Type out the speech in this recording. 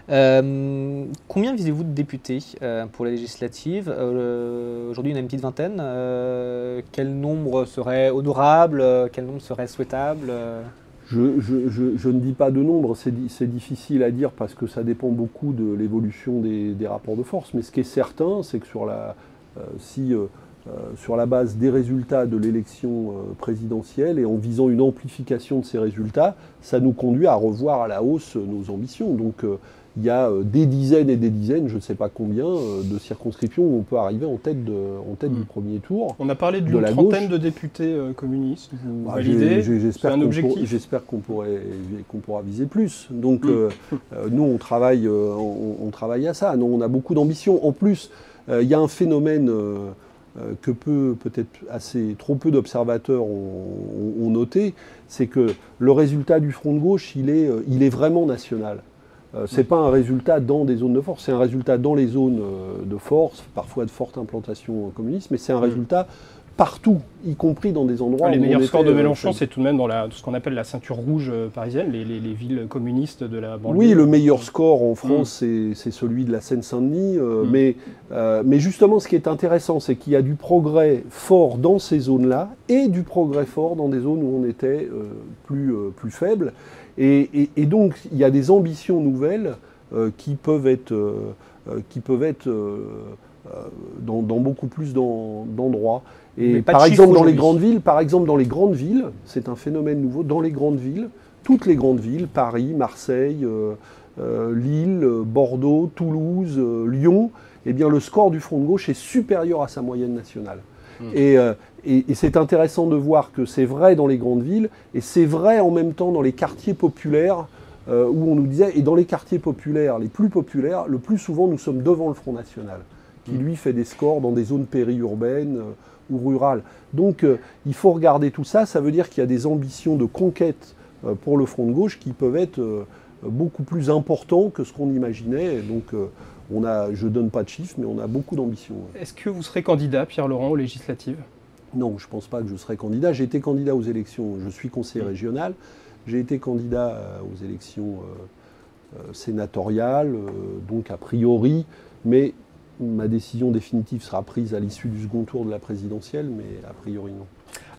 Combien visez-vous de députés pour les législatives? Aujourd'hui, il y en a une petite vingtaine. Quel nombre serait honorable? Quel nombre serait souhaitable? Je ne dis pas de nombre, c'est difficile à dire parce que ça dépend beaucoup de l'évolution des rapports de force. Mais ce qui est certain, c'est que si, sur la base des résultats de l'élection présidentielle et en visant une amplification de ces résultats, ça nous conduit à revoir à la hausse nos ambitions. Donc il y a des dizaines et des dizaines, je ne sais pas combien, de circonscriptions où on peut arriver en tête du premier tour. On a parlé De d'une la trentaine gauche. de députés communistes. Vous Bah, validez? C'est j'espère un objectif? j'espère qu'on pourra viser plus. Donc nous, on travaille à ça. Nous, on a beaucoup d'ambition. En plus, il y a un phénomène que peut-être trop peu d'observateurs ont noté, c'est que le résultat du Front de gauche, il est vraiment national. Ce n'est pas un résultat dans des zones de force, c'est un résultat dans les zones de force, parfois de forte implantation communiste, mais c'est un résultat partout, y compris dans des endroits Les où meilleurs scores de Mélenchon, faible. c'est tout de même dans ce qu'on appelle la ceinture rouge parisienne, les villes communistes de la banlieue. Oui, le meilleur score en France, c'est celui de la Seine-Saint-Denis. Mais justement, ce qui est intéressant, c'est qu'il y a du progrès fort dans ces zones-là et du progrès fort dans des zones où on était plus faible. Et donc, il y a des ambitions nouvelles qui peuvent être dans beaucoup plus d'endroits. Et par exemple, dans les grandes villes, c'est un phénomène nouveau. Dans les grandes villes, toutes les grandes villes, Paris, Marseille, Lille, Bordeaux, Toulouse, Lyon, eh bien, le score du Front de gauche est supérieur à sa moyenne nationale. Et c'est intéressant de voir que c'est vrai dans les grandes villes, et c'est vrai en même temps dans les quartiers populaires, où on nous disait, et dans les quartiers populaires, les plus populaires, le plus souvent nous sommes devant le Front National, qui lui fait des scores dans des zones périurbaines ou rurales. Donc il faut regarder tout ça, ça veut dire qu'il y a des ambitions de conquête pour le Front de gauche qui peuvent être beaucoup plus importants que ce qu'on imaginait. Et donc je ne donne pas de chiffres, mais on a beaucoup d'ambitions. Est-ce que vous serez candidat, Pierre Laurent, aux législatives? Non, je ne pense pas que je serai candidat. J'ai été candidat aux élections, je suis conseiller régional. J'ai été candidat aux élections sénatoriales, donc a priori, mais ma décision définitive sera prise à l'issue du second tour de la présidentielle, mais a priori non.